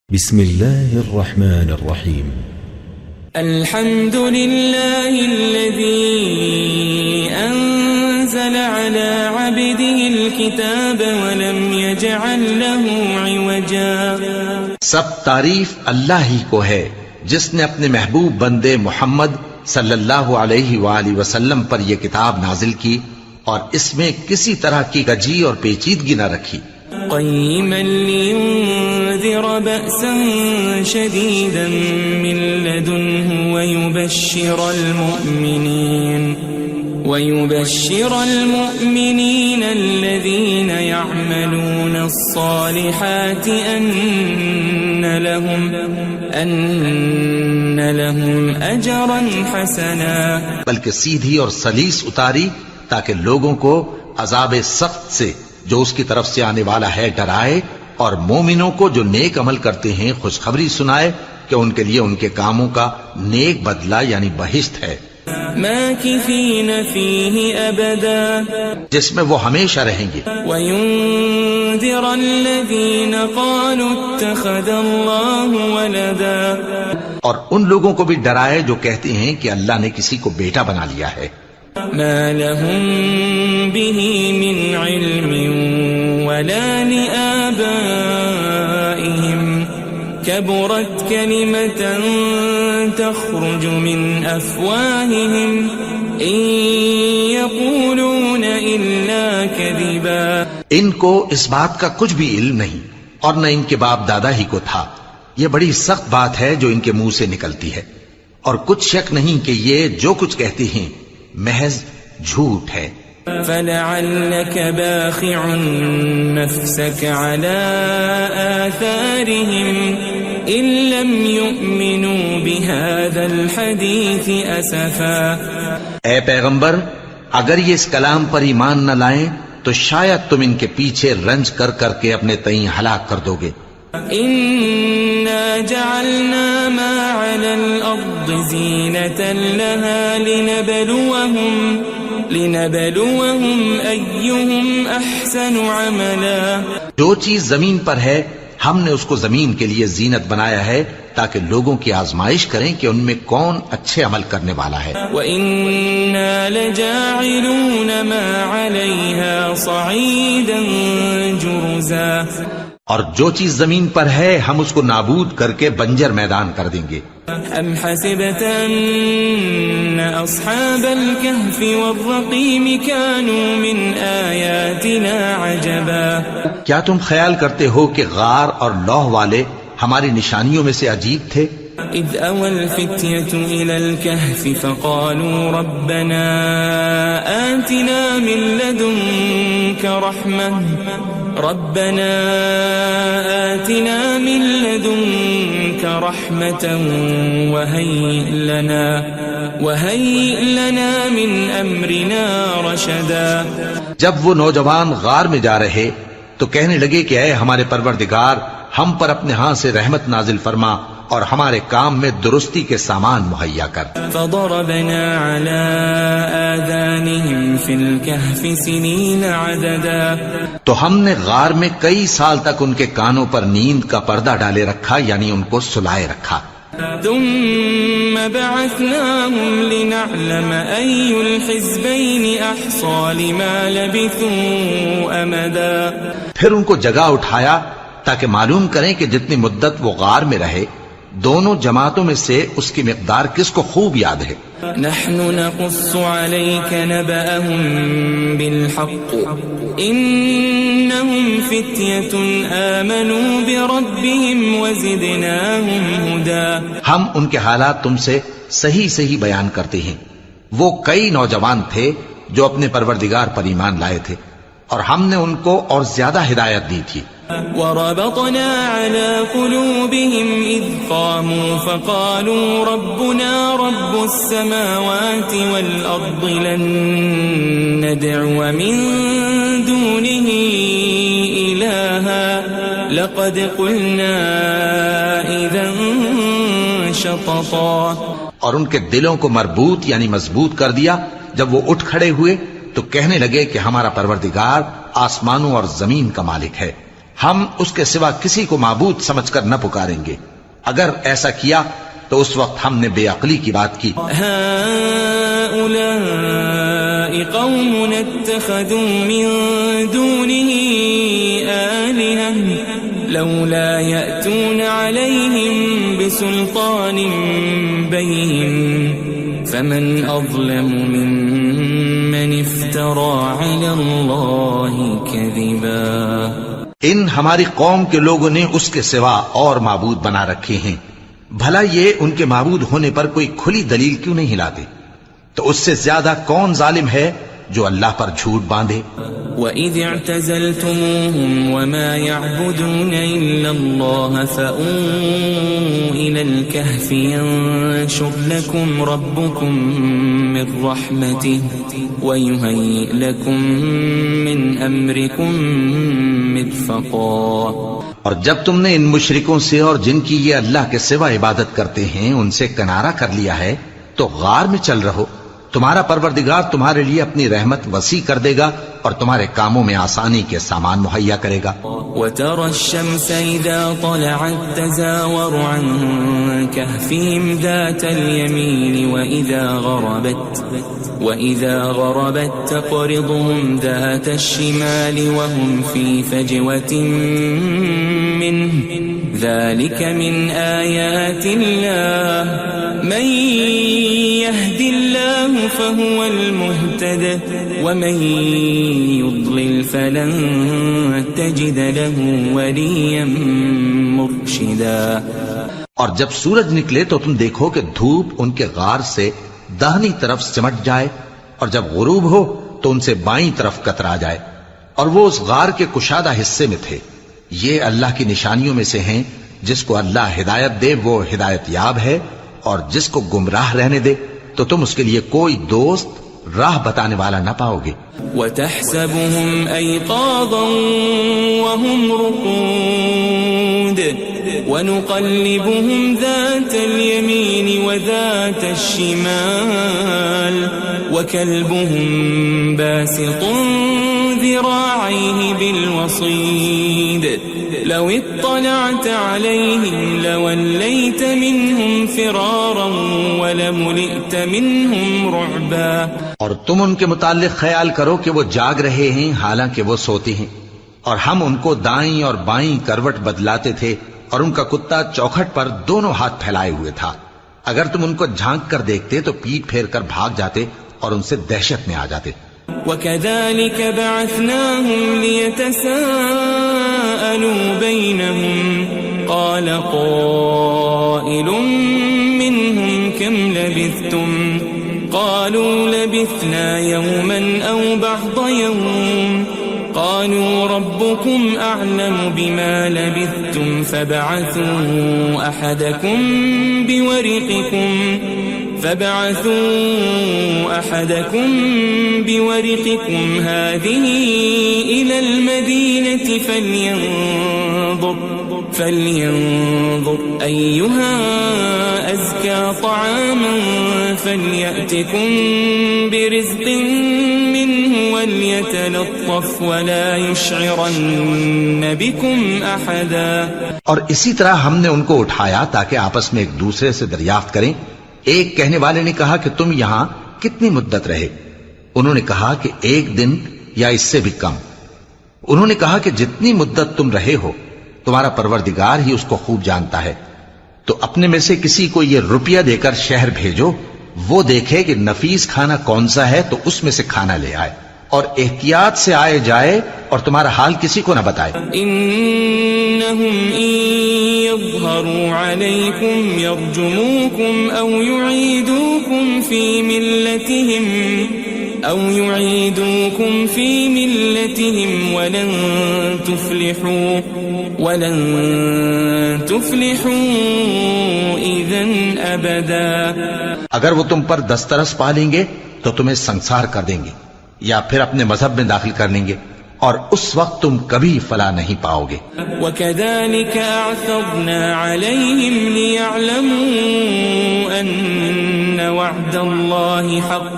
بسم الله الرحمن الرحيم. الحمد لله الذي أنزل على عبده الكتاب ولم يجعل له عوجا. سب تعریف اللہ ہی کو ہے جس نے اپنے محبوب بندے محمد صلی اللہ علیہ وآلہ وسلم پر یہ کتاب نازل کی اور اس میں کسی طرح کی کجی اور پیچیدگی نہ رکھی. قيما لينذر بأسا شديدا من لدنه ويبشر المؤمنين الذين يعملون الصالحات أن لهم أجرا حسنا. بلکہ سیدھی اور سلیس اتاری تاکہ لوگوں کو عذاب سخت سے جو اس کی طرف سے آنے والا ہے ڈرائے، اور مومنوں کو جو نیک عمل کرتے ہیں خوشخبری سنائے کہ ان کے لیے ان کے کاموں کا نیک بدلہ یعنی بہشت ہے، ماکثین فیہ ابدا، جس میں وہ ہمیشہ رہیں گے. وینذر الذین قالوا اتخذ اللہ ولدا، اور ان لوگوں کو بھی ڈرائے جو کہتے ہیں کہ اللہ نے کسی کو بیٹا بنا لیا ہے. ما لهم به من علم ولا لآبائهم كبرت كلمة تخرج من أفواههم إن يقولون إلا كذبا. ان کو اس بات کا کچھ بھی علم نہیں اور نہ ان کے باپ دادا ہی کو تھا. یہ بڑی سخت بات ہے جو ان کے منہ سے نکلتی ہے، اور کچھ شک نہیں کہ یہ جو کچھ کہتے ہیں محض جھوٹ ہے. فلعلك باخع نفسك على آثارهم إن لم يؤمنوا بهذا الحديث أسفا. اے پیغمبر، اگر یہ اس کلام پر ایمان نہ لائیں تو شاید تم ان کے پیچھے رنج کر کر کے اپنے تئیں ہلاک کر دو گے. إنا جعلنا ما على الأرض زينة لها لنبلوهم أيهم أحسن عملا. جو چیز زمین پر ہے ہم نے اس کو زمین کے لیے زینت بنایا ہے تاکہ لوگوں کی آزمائش کریں کہ ان میں کون اچھے عمل کرنے والا ہے. وَإِنَّا لَجَاعِلُونَ مَا عَلَيْهَا صَعِيدًا جُرُزًا. اور جو چیز زمین پر ہے ہم اس کو نابود کر کے بنجر میدان کر دیں گے. ام حسبت ان اصحاب الكهف والرقيم كانوا من آیاتنا عجبا. کیا تم خیال کرتے ہو کہ غار اور لوح والے ہماری نشانیوں میں سے عجیب تھے؟ اذ اوى الفتية الى الكهف فقالوا ربنا آتنا من لدنك رحمة وهيئ لنا من أمرنا رشدا. جب وہ نوجوان غار میں جا رہے تو کہنے لگے کہ اے ہمارے پروردگار، ہم پر اپنے ہاں سے رحمت نازل فرما اور ہمارے کام میں درستی کے سامان مہیا کر. فضربنا على آذانهم في الكهف سنين عددا. تو ہم نے غار میں کئی سال تک ان کے کانوں پر نیند کا پردہ ڈالے رکھا، یعنی ان کو سلائے رکھا. ثم بعثناهم لنعلم أي الحزبين أحصى لما لبثوا أمدا. پھر ان کو جگہ اٹھایا تاکہ معلوم کریں کہ جتنی مدت وہ غار میں رہے دونوں جماعتوں میں سے اس کی مقدار کس کو خوب یاد ہے. نحن نقص عليك نبأهم بالحق إنهم فتية آمنوا بربهم وزدناهم هدى. ہم ان کے حالات تم سے صحیح صحیح بیان کرتے ہیں. وہ کئی نوجوان تھے جو اپنے پروردگار پر ایمان لائے تھے اور ہم نے ان کو اور زیادہ ہدایت دی تھی. وربطنا على قلوبهم إذ قاموا فقالوا ربنا رب السماوات والأرض لن ندعو من دونه إلها لقد قلنا إذا شططا. اور ان کے دلوں کو مربوط یعنی مضبوط کر دیا. جب وہ اٹھ کھڑے ہوئے تو کہنے لگے کہ ہمارا پروردگار آسمانوں اور زمین کا مالک ہے، ہم اس کے سوا کسی کو معبود سمجھ کر نہ پکاریں گے. اگر ایسا کیا تو اس وقت ہم نے بے عقلی کی بات کی. هؤلاء قوم اتخذوا من دونه آلهة لولا يأتون عليهم بسلطان بين فمن أظلم ممن افترى على الله كذبا. ان ہماری قوم کے لوگوں نے اس کے سوا اور معبود بنا رکھے ہیں. بھلا یہ ان کے معبود ہونے پر کوئی کھلی دلیل کیوں نہیں لاتے؟ تو اس سے زیادہ کون ظالم ہے جو اللہ پر جھوٹ باندھے؟ وَإِذِ اعْتَزَلْتُمُوهُمْ وَمَا يَعْبُدُونَ إِلَّا اللَّهَ فَأْوُوا إِلَى الْكَهْفِ يَنشُرْ لَكُمْ رَبُّكُمْ مِنْ رَحْمَتِهِ وَيُهَيِّئْ لَكُمْ مِنْ أَمْرِكُمْ مِرْفَقًا. اور جب تم نے ان مشرکوں سے اور جن کی یہ اللہ کے سوا عبادت کرتے ہیں ان سے کنارہ کر لیا ہے تو غار میں چل رہو. تمہارا پروردگار تمہارے لیے اپنی رحمت وسیع کر دے گا اور تمہارے کاموں میں آسانی کے سامان مہیا کرے گا. وَتَرَى الشَّمْسَ إِذَا طَلَعَتْ تَزَاوَرُ عَنْ كَهْفِهِمْ ذَاتَ الْيَمِينِ وَإِذَا غَرَبَتْ تَقْرِضُهُمْ ذَاتَ الشِّمَالِ وَهُمْ فِي فَجْوَةٍ مِّنْهُ ذَلِكَ مِنْ آيَاتِ اللَّهِ مَنْ يَهْدِ اللَّهُ فَهُوَ الْمُهْتَدِ وَمَنْ يُضْلِلْ فَلَنْ تَجِدَ لَهُ وَلِيًّا مُرْشِدًا. اور جب سورج نکلے تو تم دیکھو کہ دھوپ ان کے غار سے داہنی طرف سمٹ جائے اور جب غروب ہو تو ان سے بائیں طرف کترا جائے اور وہ اس غار کے کشادہ حصے میں تھے. یہ اللہ کی نشانیوں میں سے ہیں. جس کو اللہ ہدایت دے وہ ہدایت یاب ہے اور جس کو گمراہ رہنے دے تو تم اس کے لیے کوئی دوست راہ بتانے والا نہ پاؤ گے. وَتَحْسَبُهُمْ أَيْقَاظًا وَهُمْ رُقُودٌ وَنُقَلِّبُهُمْ ذَاتَ الْيَمِينِ وَذَاتَ الشِّمَالِ وَكَلْبُهُمْ بَاسِطٌ ذِرَاعَيْهِ بِالْوَصِيدِ لَوِ اطَّلَعْتَ عَلَيْهِمْ لَوَلَّيْتَ مِنْهُمْ فِرَارًا وَلَمُلِئْتَ مِنْهُمْ رُعْبًا. اور تم ان کے متعلق خیال کرو کہ وہ جاگ رہے ہیں حالانکہ وہ سوتے ہیں اور ہم ان کو دائیں اور بائیں کروٹ بدلاتے تھے اور ان کا کتا چوکھٹ پر دونوں ہاتھ پھیلائے ہوئے تھا. اگر تم ان کو جھانک کر دیکھتے تو پیٹ پھیر کر بھاگ جاتے اور ان سے دہشت میں آ جاتے. وَكَذَلِكَ بَعَثْنَاهُمْ لِيَتَسَاءَلُوا بَيْنَهُمْ قَالَ قَائِلٌ مِّنْهُمْ كَمْ لَبِثْتُمْ قَالُوا لَبِثْنَا يَوْمًا أَوْ بَعْضَ يَوْمٍ قَالُوا رَبُّكُمْ أَعْلَمُ بِمَا لَبِثْتُمْ فَابْعَثُوا أَحَدَكُمْ بِوَرِقِكُمْ هَذِهِ إِلَى الْمَدِينَةِ فَلْيَنظُرْ أَيُّهَا أَزْكَى طَعَامًا فَلْيَأْتِكُمْ بِرِزْقٍ مِّنْهُ وَلْيَتَلَطَّفْ وَلَا يُشْعِرَنَّ بِكُمْ أَحَدًا. اور اسی طرح ہم نے ان کو اٹھایا تاکہ آپس میں ایک دوسرے سے دریافت کریں. ایک کہنے والے نے کہا کہ تم یہاں کتنی مدت رہے؟ انہوں نے کہا کہ 1 دن یا اس سے بھی کم. انہوں نے کہا کہ جتنی مدت تم رہے ہو تمہارا پروردگار ہی اس کو خوب جانتا ہے. تو اپنے میں سے کسی کو یہ روپیہ دے کر شہر بھیجو، وہ دیکھے کہ نفیس کھانا کون سا ہے تو اس میں سے کھانا لے آئے اور احتیاط سے آئے جائے اور تمہارا حال کسی کو نہ بتائے. انہم ان یظہروا علیکم یرجموکم او یعیدوکم فی ملتہم ولن تفلحوا اذن ابدا. اگر وہ تم پر دسترس پا لیں گے تو تمہیں سنسار کر دیں گے یا پھر اپنے مذہب میں داخل کر لیں گے اور اس وقت تم کبھی فلاح نہیں پاؤ گے. وَكَذَلِكَ أَعْثَرْنَا عَلَيْهِمْ لِيَعْلَمُوا أَنَّ وَعْدَ اللَّهِ حَقٌّ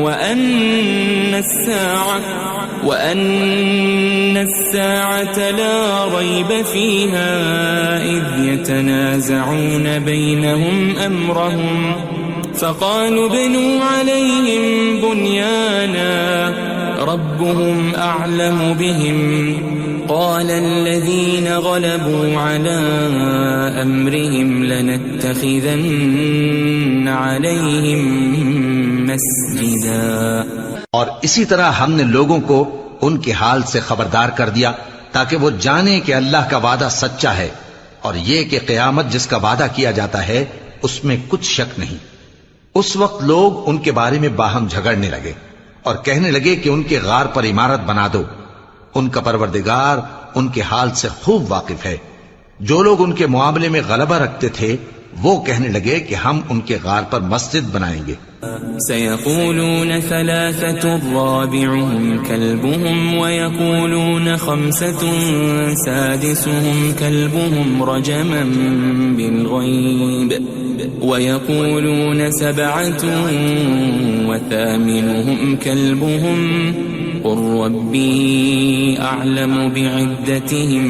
وَأَنَّ وأن الساعة لا ريب فيها إذ يتنازعون بينهم أمرهم فقالوا ابنوا عليهم بنيانا ربهم أعلم بهم قال الذين غلبوا على أمرهم لنتخذن عليهم مسجدا. اور اسی طرح ہم نے لوگوں کو ان کے حال سے خبردار کر دیا تاکہ وہ جانیں کہ اللہ کا وعدہ سچا ہے اور یہ کہ قیامت جس کا وعدہ کیا جاتا ہے اس میں کچھ شک نہیں. اس وقت لوگ ان کے بارے میں باہم جھگڑنے لگے اور کہنے لگے کہ ان کے غار پر عمارت بنا دو. ان کا پروردگار ان کے حال سے خوب واقف ہے. جو لوگ ان کے معاملے میں غلبہ رکھتے تھے وہ کہنے لگے کہ ہم ان کے غار پر مسجد بنائیں گے. سيقولون ثلاثة رابعهم كلبهم ويقولون خمسة سادسهم كلبهم رجما بالغيب ويقولون سبعة وثامنهم كلبهم قل ربي أعلم بعدتهم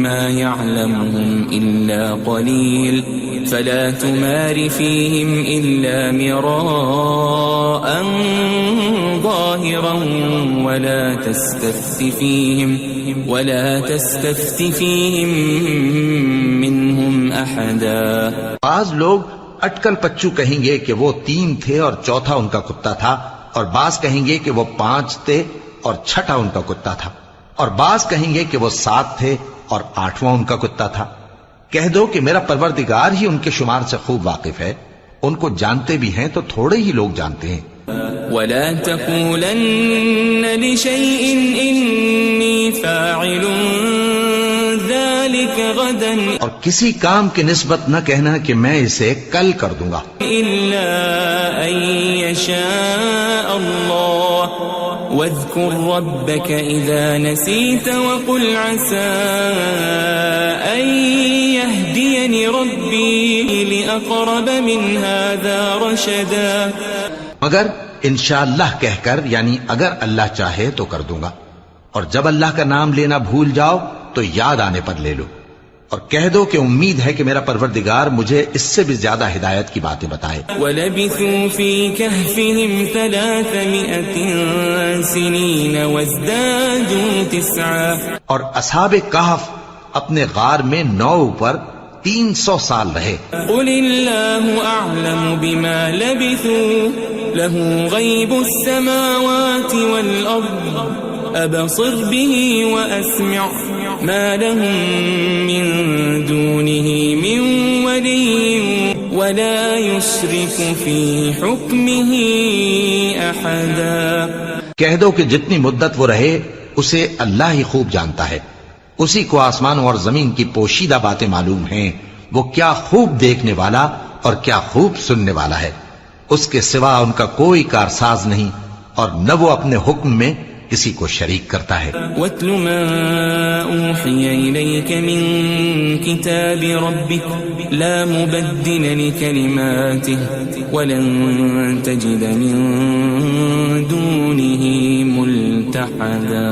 ما يعلمهم إلا قليل فلا تمار فيهم إلا مراء ظاهرا ولا تستفت فيهم منهم أحدا. بعض لوگ اٹکل پچو کہیں گے کہ وہ 3 تھے اور چوتھا ان کا کتا تھا، اور بعض کہیں گے کہ وہ 5 تھے اور چھٹا ان کا کتا تھا، اور بعض کہیں گے کہ وہ 7 تھے اور 8واں ان کا کتا تھا. کہہ دو کہ میرا پروردگار ہی ان کے شمار سے خوب واقف ہے. ان کو جانتے بھی ہیں تو تھوڑے ہی لوگ جانتے ہیں. ولا تقولن لشيء إني فاعل ذلك غدا اور کسی کام کی نسبت نہ کہنا کہ میں اسے کل کر دوں گا إلا أن يشاء الله واذكر ربك إذا نسيت وقل عسى أن يهديني ربي لأقرب من هذا رشدا. مگر انشاءاللہ کہہ کر، یعنی اگر اللہ چاہے تو کر دوں گا، اور جب اللہ کا نام لینا بھول جاؤ تو یاد آنے پر لے لو، اور کہہ دو کہ امید ہے کہ میرا پروردگار مجھے اس سے بھی زیادہ ہدایت کی باتیں بتائے. وَلَبِثُوا فِي كَهْفِهِمْ 300 سِنِينَ وَازْدَادُوا 9. اور اصحاب کہف اپنے غار میں 9 پر 300 سال رہے. قُلِ اللَّهُ أَعْلَمُ بِمَا لَبِثُوا لَهُ غَيْبُ السَّمَاوَاتِ وَالْأَرْضِ أَبْصِرْ بِهِ وَأَسْمِعْ مَا لَهُم مِّن دُونِهِ مِن وَلِيٍّ وَلَا يُشْرِكُ فِي حُكْمِهِ أَحَدًا. کہہ دو کہ جتنی مدت وہ رہے اسے اللہ ہی خوب جانتا ہے. اسی کو آسمانوں اور زمین کی پوشیدہ باتیں معلوم ہیں. وہ کیا خوب دیکھنے والا اور کیا خوب سننے والا ہے. اس کے سوا ان کا کوئی کارساز نہیں، اور نہ وہ اپنے حکم میں کسی کو شریک کرتا ہے. وَاتْلُ مَا أُوحِيَ إِلَيْكَ مِن كِتَابِ رَبِّكَ لَا مُبَدِّلَ لِكَلِمَاتِهِ وَلَن تَجِدَ مِن دُونِهِ مُلْتَحَدًا.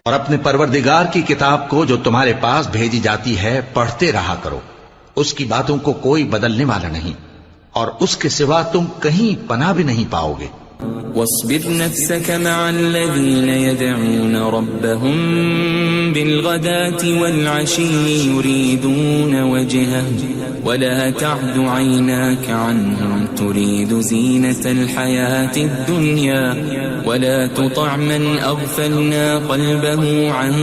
اور اپنے پروردگار کی کتاب کو جو تمہارے پاس بھیجی جاتی ہے پڑھتے رہا کرو. اس کی باتوں کو کوئی بدلنے والا نہیں، اور اس کے سوا تم کہیں پناہ بھی نہیں پاؤ گے. واصبر نفسك مع الذين يدعون ربهم بالغداة والعشي يريدون وجهه ولا تعد عيناك عنهم تريد زينة الحياة الدنيا ولا تطع من أغفلنا قلبه عن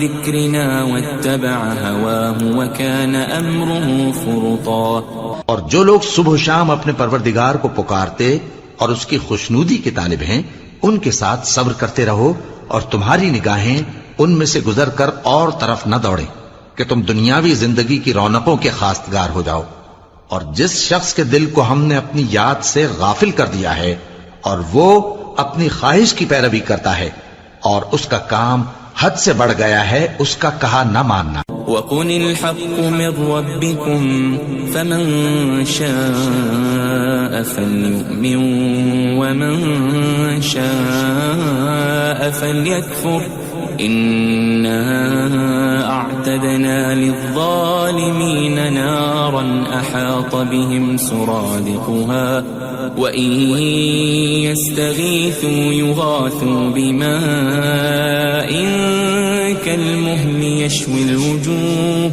ذكرنا واتبع هواه وكان أمره فرطا. اور جو لوگ صبح و شام اپنے پروردگار کو پکارتے اور اس کی خوشنودی کے طالب ہیں ان کے ساتھ صبر کرتے رہو، اور تمہاری نگاہیں ان میں سے گزر کر اور طرف نہ دوڑیں کہ تم دنیاوی زندگی کی رونقوں کے خواستگار ہو جاؤ. اور جس شخص کے دل کو ہم نے اپنی یاد سے غافل کر دیا ہے اور وہ اپنی خواہش کی پیروی کرتا ہے اور اس کا کام حد سے بڑھ گیا ہے اس کا کہا نہ ماننا۔ وَقُلِ الْحَقُّ مِنْ رَبِّكُمْ فَمَنْ شَاءَ فَلْيُؤْمِنْ وَمَنْ شَاءَ فَلْيَكْفُرْ إِنَّا أَعْتَدْنَا لِلظَّالِمِينَ نَارًا أَحَاطَ بِهِمْ سُرَادِقُهَا وَإِنْ يَسْتَغِيثُوا يُغَاثُوا بِمَاءٍ كَالْمُهْلِ يَشْوِي الْوُجُوهَ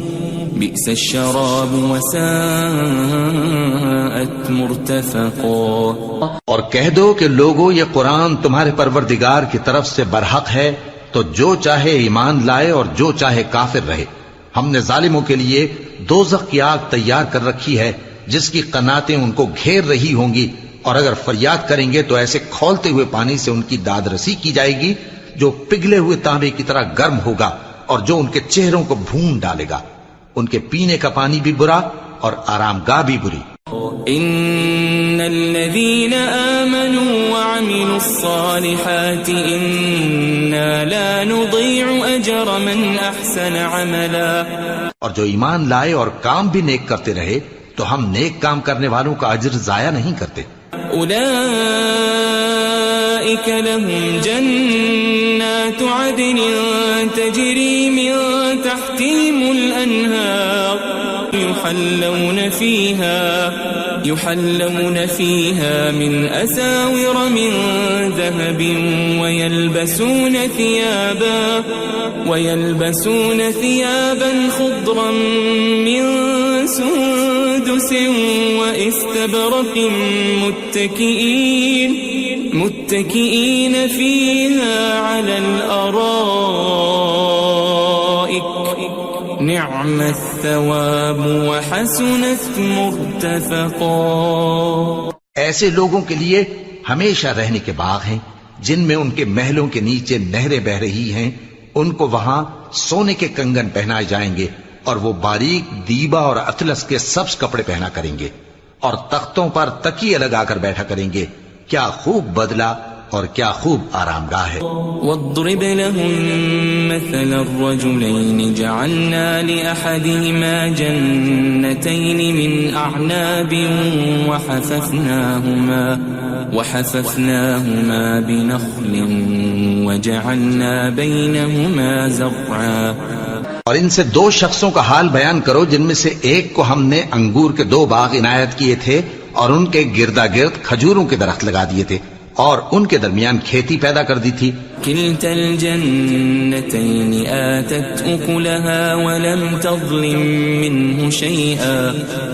بِئْسَ الشَّرَابُ وَسَاءَتْ مُرْتَفَقًا۔ اور کہہ دو کہ لوگو یہ قرآن تمہارے پروردگار کی طرف سے برحق ہے، تو جو چاہے ایمان لائے اور جو چاہے کافر رہے۔ ہم نے ظالموں کے لیے دوزخ کی آگ تیار کر رکھی ہے جس کی قناتیں ان کو گھیر رہی ہوں گی، اور اگر فریاد کریں گے تو ایسے کھولتے ہوئے پانی سے ان کی داد رسی کی جائے گی جو پگھلے ہوئے تانبے کی طرح گرم ہوگا اور جو ان کے چہروں کو بھون ڈالے گا۔ ان کے پینے کا پانی بھی برا اور آرام گاہ بھی بری۔ ان الذين آمنوا وعملوا الصالحات انا لا نضيع اجر من احسن عملا۔ اور جو ایمان لائے اور کام بھی نیک کرتے رہے تو ہم نیک کام کرنے والوں کا اجر ضائع نہیں کرتے۔ اولئك لهم جنات عدن تجري من تحتهم الانهار يحلون فيها من أساور من ذهب ويلبسون ثيابا خضرا من سندس واستبرق متكئين فيها على الأرائك نعم الثواب وحسنت مرتفقا۔ ایسے لوگوں کے لیے ہمیشہ رہنے کے باغ ہیں جن میں ان کے محلوں کے نیچے نہریں بہ رہی ہیں، ان کو وہاں سونے کے کنگن پہنائے جائیں گے اور وہ باریک دیبا اور اطلس کے سبز کپڑے پہنا کریں گے اور تختوں پر تکیے لگا کر بیٹھا کریں گے۔ کیا خوب بدلہ اور کیا خوب آرام گاہ ہے۔ واضرب لهم مثل الرجلين جعلنا لأحدهما جنتين من أعناب وحففناهما بنخل وجعلنا بينهما زرعا۔ اور ان سے دو شخصوں کا حال بیان کرو جن میں سے ایک کو ہم نے انگور کے 2 باغ عنایت کیے تھے اور ان کے گردا گرد کھجوروں کے درخت لگا دیے تھے اور ان کے درمیان کھیتی پیدا کر دی تھی۔ كلتا الجنتين آتت أكلها ولم تظلم منه شيئا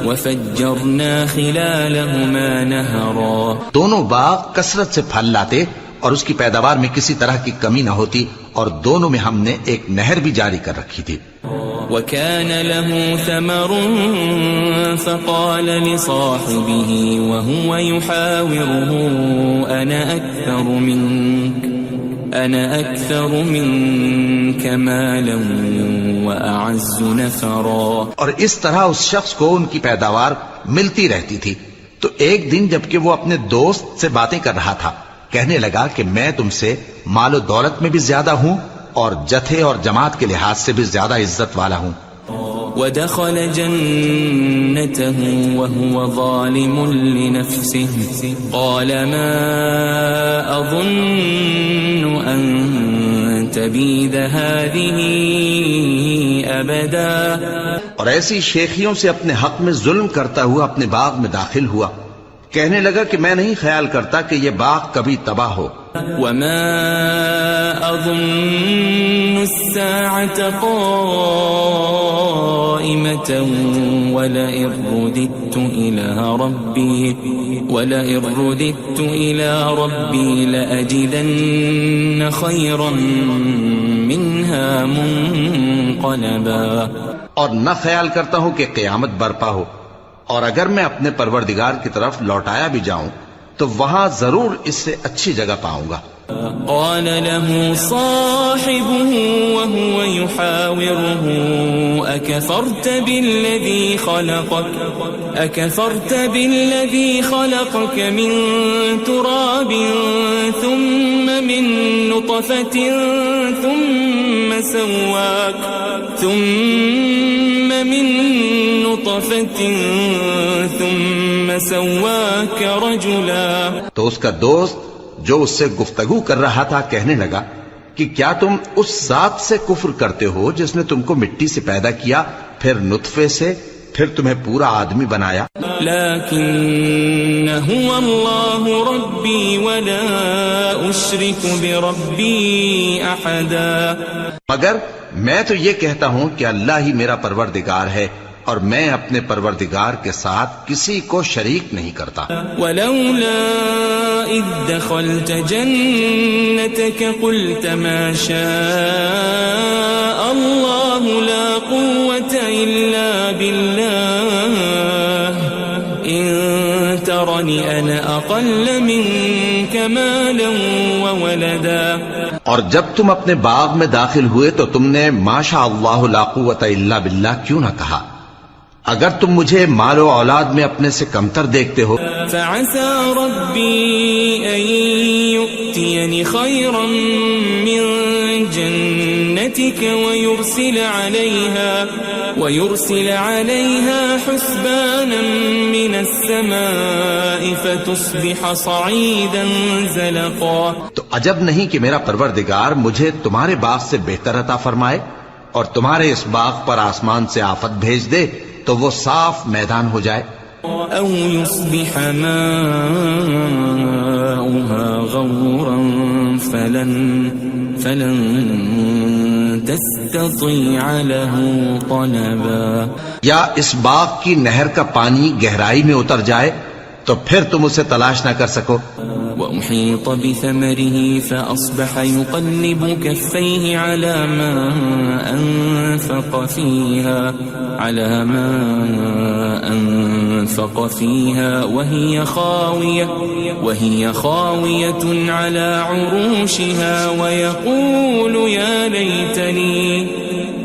وفجرنا خلالهما نهرا۔ دونوں باغ کثرت سے پھل لاتے اور اس کی پیداوار میں کسی طرح کی کمی نہ ہوتی، اور دونوں میں ہم نے ایک نہر بھی جاری کر رکھی تھی۔ وكان له ثمر فقال لصاحبه وهو يحاوره أنا أكثر منك مالا وأعز نفرا۔ اور اس طرح اس شخص کو ان کی پیداوار ملتی رہتی تھی، تو ایک دن جبکہ وہ اپنے دوست سے باتیں کر رہا تھا کہنے لگا کہ میں تم سے مال و دولت میں بھی زیادہ ہوں اور جتھے اور جماعت کے لحاظ سے بھی زیادہ عزت والا ہوں۔ ودخل جنته وهو ظالم لنفسه قال ما أظن أن تبيد هذه أبدا۔ اور ایسی شیخیوں سے اپنے حق میں ظلم کرتا ہوا اپنے باغ میں داخل ہوا، کہنے لگا کہ میں نہیں خیال کرتا کہ یہ باغ کبھی تباہ ہو۔ وما أظن الساعة قائمة ولئن رددت إلى ربي لأجدن خيرا منها منقلبا۔ اور نہ خیال کرتا ہوں کہ قیامت برپا ہو، اور اگر میں اپنے پروردگار کی طرف لوٹایا بھی جاؤں تو وہاں ضرور اس سے اچھی جگہ پاؤں گا۔ قال له صاحبه وهو يحاوره أكفرت بالذي خلقك من تراب ثم من نطفة ثم سواك رجلا. تو اس کا دوست جو اس سے گفتگو کر رہا تھا کہنے لگا کہ کیا تم اس ذات سے کفر کرتے ہو جس نے تم کو مٹی سے پیدا کیا، پھر نطفے سے، پھر تمہیں پورا آدمی بنایا؟ لیکن هو اللہ ربی ولا اشرک بربی احدا. مگر میں تو یہ کہتا ہوں کہ اللہ ہی میرا پروردگار ہے اور میں اپنے پروردگار کے ساتھ کسی کو شریک نہیں کرتا. ولولا اذ دخلت جنتك قلت ما شاء الله لا قوة الا بالله ان ترني انا اقل منك مالا وولدا. اور جب تم اپنے باغ میں داخل ہوئے تو تم نے ما شاء اللہ لا قوت الا باللہ کیوں نہ کہا؟ اگر تم مجھے مال و اولاد میں اپنے سے کمتر دیکھتے ہو. فعسى ربي أن يؤتيني خيرا من جنتك ويرسل عليها حسبانا من السماء فتصبح صعيدا زلقا. تو عجب نہیں کہ میرا پروردگار مجھے تمہارے باغ سے بہتر عطا فرمائے اور تمہارے اس باغ پر آسمان سے آفت بھیج دے تو وہ صاف میدان ہو جائے. او يصبح ماؤها غورا فلن تستطيع له طلبا. یا اس باغ کی نہر کا پانی گہرائی میں اتر جائے تو پھر تم اسے تلاش نہ کر سکو. وأحيط بثمره فأصبح يقلب كفيه على ما أنفق فيها وهي خاوية على عروشها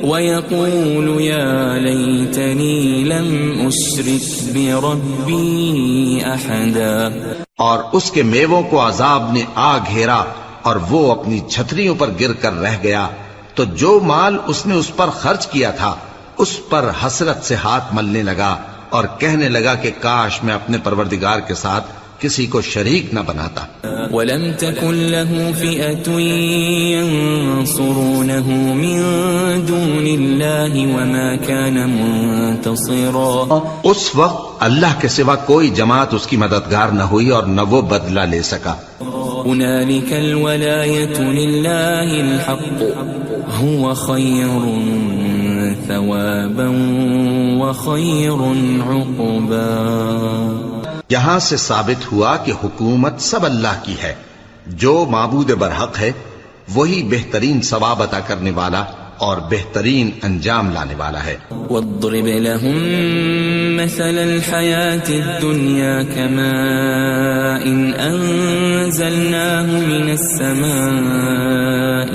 ويقول يا ليتني لم أشرك بربي أحدا. اور اس کے میووں کو عذاب نے آ گھیرا اور وہ اپنی چھتریوں پر گر کر رہ گیا، تو جو مال اس نے اس پر خرچ کیا تھا اس پر حسرت سے ہاتھ ملنے لگا اور کہنے لگا کہ کاش میں اپنے پروردگار کے ساتھ کسی کو شریک نہ بناتا. وَلَمْ تَكُنْ لَهُ فِئَةٌ يَنْصُرُونَهُ مِنْ دُونِ اللَّهِ وَمَا كَانَ مُنْتَصِرًا. اس وقت اللہ کے سوا کوئی جماعت اس کی مددگار نہ ہوئی اور نہ وہ بدلہ لے سکا. هُنَالِكَ الْوَلَایَةُ لِلَّهِ الْحَقُّ هُوَ خَيْرٌ ثَوَابًا وَخَيْرٌ عُقْبًا. یہاں سے ثابت ہوا کہ حکومت سب اللہ کی ہے، جو معبود برحق ہے وہی بہترین ثواب عطا کرنے والا اور بہترین انجام لانے والا ہے. وَاضْرِبْ لَهُم مَّثَلَ الْحَيَاةِ الدُّنْيَا كَمَاءٍ أَنزَلْنَاهُ مِنَ السَّمَاءِ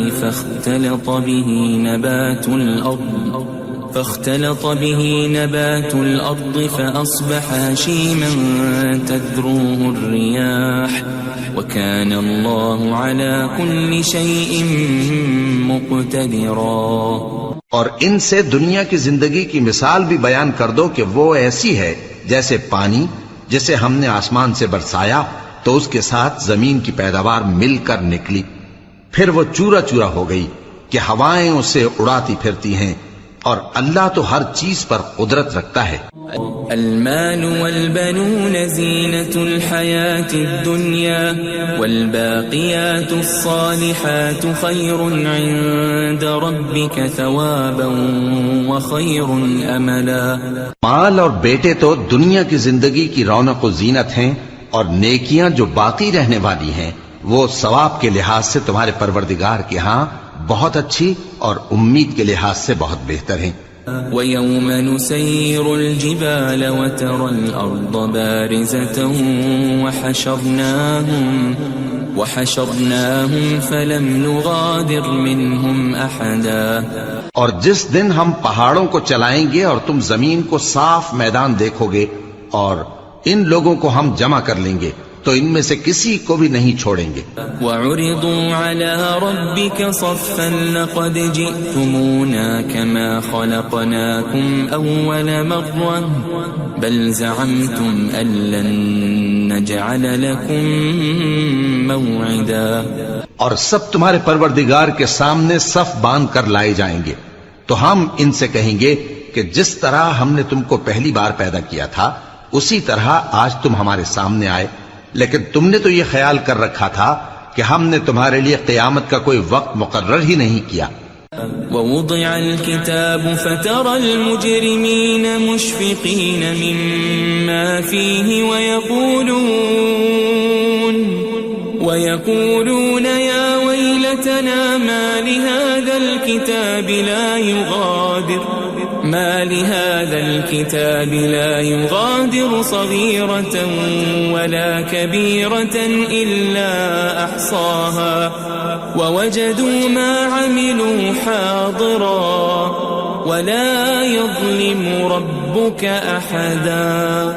فاختلط به نبات الأرض فأصبح هشيما تذروه الرياح وكان الله على كل شيء مقتدرا. اور ان سے دنیا کی زندگی کی مثال بھی بیان کر دو کہ وہ ایسی ہے جیسے پانی جسے ہم نے آسمان سے برسایا تو اس کے ساتھ زمین کی پیداوار مل کر نکلی، پھر وہ چورا چورا ہو گئی کہ ہوائیں اسے اڑاتی پھرتی ہیں، اور اللہ تو ہر چیز پر قدرت رکھتا ہے. المال والبنون زینة الحیاة الدنیا والباقیات الصالحات خیر عند ربک ثوابا وخیر املا. مال اور بیٹے تو دنیا کی زندگی کی رونق و زینت ہیں، اور نیکیاں جو باقی رہنے والی ہیں وہ ثواب کے لحاظ سے تمہارے پروردگار کے ہاں بہت اچھی اور امید کے لحاظ سے بہت بہتر ہیں. وَيَوْمَ نُسَيِّرُ الْجِبَالَ وَتَرَى الْأَرْضَ بَارِزَةً وحشرناهم فلم نغادر منهم أحدا اور جس دن ہم پہاڑوں کو چلائیں گے اور تم زمین کو صاف میدان دیکھو گے اور ان لوگوں کو ہم جمع کر لیں گے تو ان میں سے کسی کو بھی نہیں چھوڑیں گے. وعرضوا على ربك صفا لقد جئتمونا كما خلقناكم أول مرة بل زعمتم أن لن نجعل لكم موعدا. اور سب تمہارے پروردگار کے سامنے صف باندھ کر لائے جائیں گے تو ہم ان سے کہیں گے کہ جس طرح ہم نے تم کو پہلی بار پیدا کیا تھا اسی طرح آج تم ہمارے سامنے آئے، لیکن تم نے تو یہ خیال کر رکھا تھا کہ ہم نے تمہارے لیے قیامت کا کوئی وقت مقرر ہی نہیں کیا. ووضع الكتاب فترى المجرمين مشفقين مما فيه ويقولون يا ويلتنا ما لهذا الكتاب لا يغادر صغيرة ولا كبيرة إلا أحصاها ووجدوا ما عملوا حاضرا ولا يظلم ربك أحدا.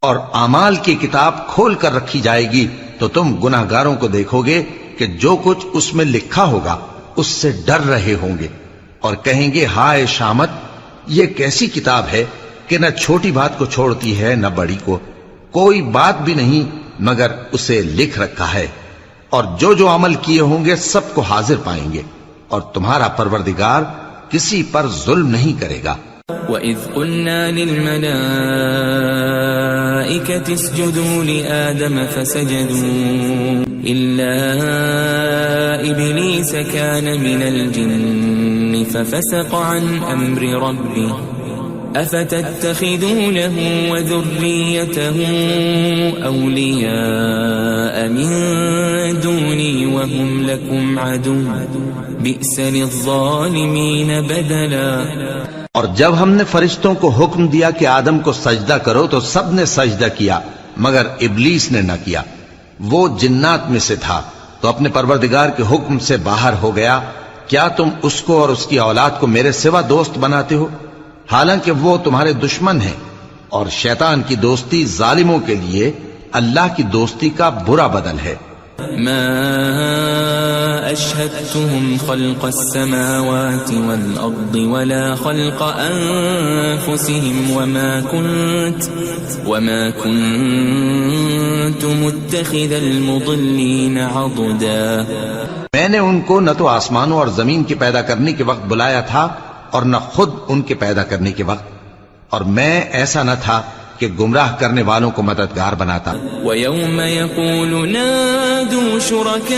اور اعمال کی کتاب کھول کر رکھی جائے گی تو تم گناہگاروں کو دیکھو گے کہ جو کچھ اس میں لکھا ہوگا اس سے ڈر رہے ہوں گے اور کہیں گے ہائے شامت، یہ کیسی کتاب ہے کہ نہ چھوٹی بات کو چھوڑتی ہے نہ بڑی کو، کوئی بات بھی نہیں مگر اسے لکھ رکھا ہے، اور جو جو عمل کیے ہوں گے سب کو حاضر پائیں گے، اور تمہارا پروردگار کسی پر ظلم نہیں کرے گا. وَإِذْ قُلْنَا لِلْمَلَائِكَةِ اسْجُدُوا لِآدَمَ فَسَجَدُوا إِلَّا إِبْلِيسَ كَانَ مِنَ الْجِنِّ فَفَسَقَ عَنْ أَمْرِ رَبِّهِ أَفَتَتَّخِذُونَهُ وَذُرِّيَّتَهُ أَوْلِيَاءَ مِن دُونِي وَهُمْ لَكُمْ عَدُوٌّ بِئْسَ لِلظَّالِمِينَ بَدَلًا. اور جب ہم نے فرشتوں کو حکم دیا کہ آدم کو سجدہ کرو تو سب نے سجدہ کیا مگر ابلیس نے نہ کیا، وہ جنات میں سے تھا تو اپنے پروردگار کے حکم سے باہر ہو گیا. کیا تم اس کو اور اس کی اولاد کو میرے سوا دوست بناتے ہو حالانکہ وہ تمہارے دشمن ہیں، اور شیطان کی دوستی ظالموں کے لیے اللہ کی دوستی کا برا بدل ہے. ما أشهدتهم خلق السماوات والأرض ولا خلق أنفسهم وما كنت متخذ المضلين عضدا. میں نے ان کو نہ تو آسمانوں اور زمین کے پیدا کرنے کے وقت بلایا تھا اور نہ خود ان کے پیدا کرنے کے وقت، اور میں ایسا نہ تھا کہ گمراہ کرنے والوں کو مددگار بناتا. وَيَوْمَ يَقُولُ نَادُوا شُرَكَائِيَ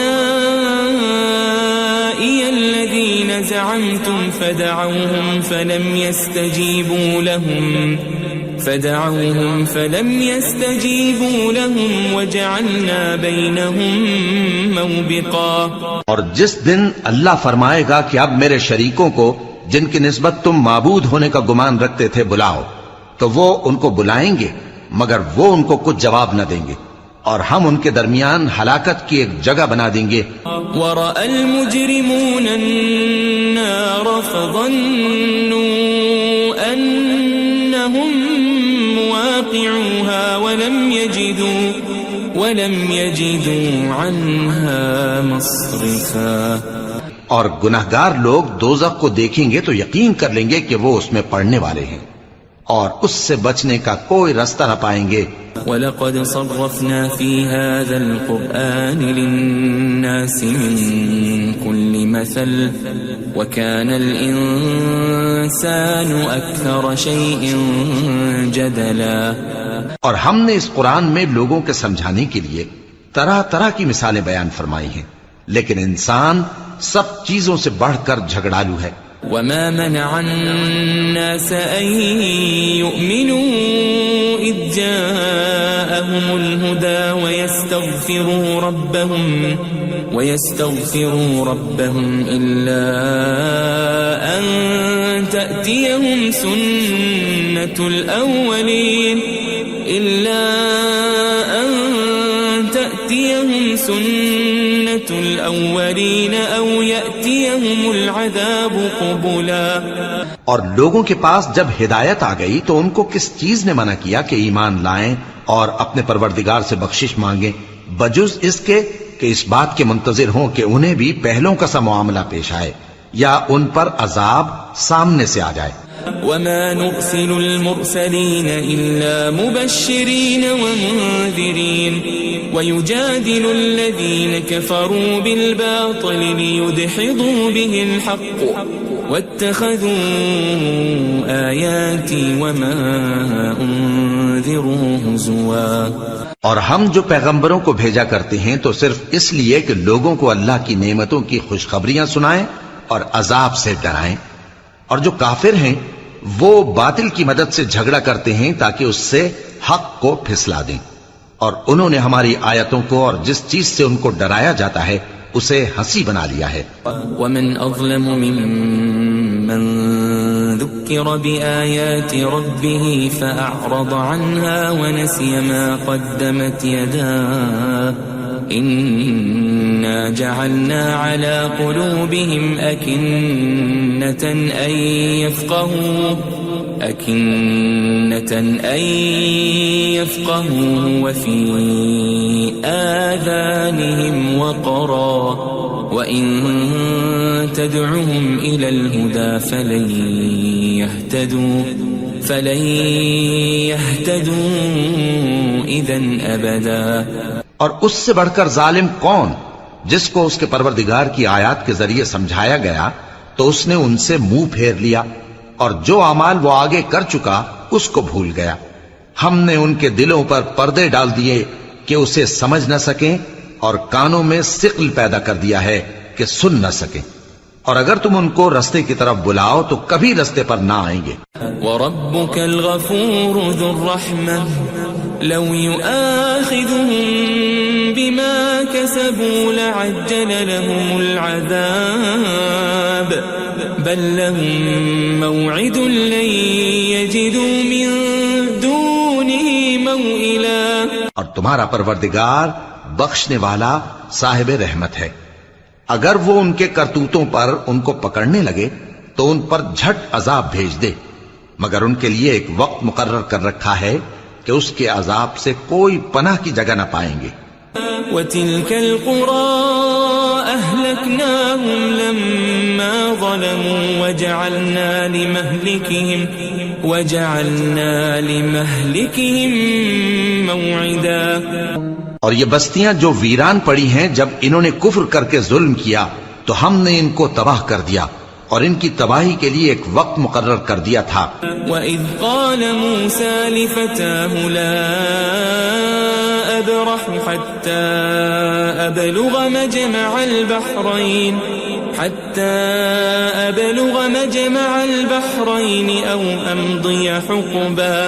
الَّذِينَ زَعَمْتُمْ فَدَعَوْهُمْ فَلَمْ يَسْتَجِيبُوا لَهُمْ وَجَعَلْنَا بَيْنَهُمْ مَوْبِقًا. اور جس دن اللہ فرمائے گا کہ اب میرے شریکوں کو جن کی نسبت تم معبود ہونے کا گمان رکھتے تھے بلاؤ، تو وہ ان کو بلائیں گے مگر وہ ان کو کچھ جواب نہ دیں گے، اور ہم ان کے درمیان ہلاکت کی ایک جگہ بنا دیں گے. وَرَأَى الْمُجْرِمُونَ النَّارَ فَظَنُّوا أَنَّهُمْ مُوَاقِعُوهَا وَلَمْ يَجِدُوا عَنْهَا مَصْرِفًا. اور گناہگار لوگ دوزخ کو دیکھیں گے تو یقین کر لیں گے کہ وہ اس میں پڑنے والے ہیں اور اس سے بچنے کا کوئی راستہ نہ پائیں گے. وَلَقَدْ صَرَّفْنَا فِي هَذَا الْقُرْآنِ لِلنَّاسِ مِنْ كُلِّ مَثَلٍ وَكَانَ الْإِنسَانُ أَكْثَرَ شَيْءٍ جَدَلًا. اور ہم نے اس قرآن میں لوگوں کے سمجھانے کے لیے طرح طرح کی مثالیں بیان فرمائی ہیں، لیکن انسان سب چیزوں سے بڑھ کر جھگڑالو ہے. وَمَا مَنَعَ النَّاسَ أَن يُؤْمِنُوا إِذْ جَاءَهُمُ الْهُدَى وَيَسْتَغْفِرُوا رَبَّهُمْ إِلَّا أَن تَأْتِيَهُمْ سُنَّةُ الْأَوَّلِينَ الأولين أو يأتيهم العذاب قبلا. اور لوگوں کے پاس جب ہدایت آ گئی تو ان کو کس چیز نے منع کیا کہ ایمان لائیں اور اپنے پروردگار سے بخشش مانگیں بجز اس کے کہ اس بات کے منتظر ہوں کہ انہیں بھی پہلوں کا سا معاملہ پیش آئے یا ان پر عذاب سامنے سے آ جائے. وما نرسل المرسلين إلا مبشرين ومنذرين ويجادل الذين كفروا بالباطل ليدحضوا به الحق واتخذوا آياتي وما أنذروا هزوا. اور ہم جو پیغمبروں کو بھیجا کرتے ہیں تو صرف اس لیے کہ لوگوں کو اللہ کی نعمتوں کی خوشخبریاں سنائیں اور عذاب سے ڈرائیں. اور جو کافر ہیں وہ باطل کی مدد سے جھگڑا کرتے ہیں تاکہ اس سے حق کو پھسلا دیں. اور انہوں نے ہماری آیتوں کو اور جس چیز سے ان کو ڈرایا جاتا ہے اسے ہنسی بنا لیا ہے. ومن أظلم ممن ذكر بآيات ربه فأعرض عنها ونسي ما قدمت يداه إنا جعلنا على قلوبهم أكنة أن يفقهوا وفي آذانهم وقرا وإن تدعهم إلى الهدى فلن يهتدوا إذن أبدا. اور اس سے بڑھ کر ظالم کون جس کو اس کے پروردگار کی آیات کے ذریعے سمجھایا گیا تو اس نے ان سے منہ پھیر لیا اور جو اعمال وہ آگے کر چکا اس کو بھول گیا. ہم نے ان کے دلوں پر پردے ڈال دیے کہ اسے سمجھ نہ سکیں اور کانوں میں ثقل پیدا کر دیا ہے کہ سن نہ سکیں. اور اگر تم ان کو رستے کی طرف بلاؤ تو کبھی رستے پر نہ آئیں گے. وَرَبُّكَ الْغَفُورُ ذُو الرَّحْمَةِ لَوْ يُؤَاخِذُهُم بِمَا كَسَبُوا لَعَجَّلَ لَهُمُ الْعَذَابَ بَل لَّهُم مَّوْعِدٌ لَّن يَجِدُوا مِن دُونِهِ مَوْئِلًا. اور تمہارا پروردگار بخشنے والا صاحب رحمت ہے. اگر وہ ان کے کرتوتوں پر ان کو پکڑنے لگے تو ان پر جھٹ عذاب بھیج دے مگر ان کے لیے ایک وقت مقرر کر رکھا ہے کہ اس کے عذاب سے کوئی پناہ کی جگہ نہ پائیں گے. وَتِلْكَ الْقُرَىٰ أَهْلَكْنَاهُمْ لَمَّا ظَلَمُوا وَجَعَلْنَا لِمَهْلِكِهِمْ مَوْعِدًا. اور یہ بستیاں جو ویران پڑی ہیں جب انہوں نے کفر کر کے ظلم کیا تو ہم نے ان کو تباہ کر دیا اور ان کی تباہی کے لیے ایک وقت مقرر کر دیا تھا. وَإِذْ قَالَ مُوسَى لِفَتَاهُ لَا أَبْرَحُ حَتَّى أَبْلُغَ مَجْمَعَ الْبَحْرَيْنِ أَوْ أَمْضِيَ حُقُبًا.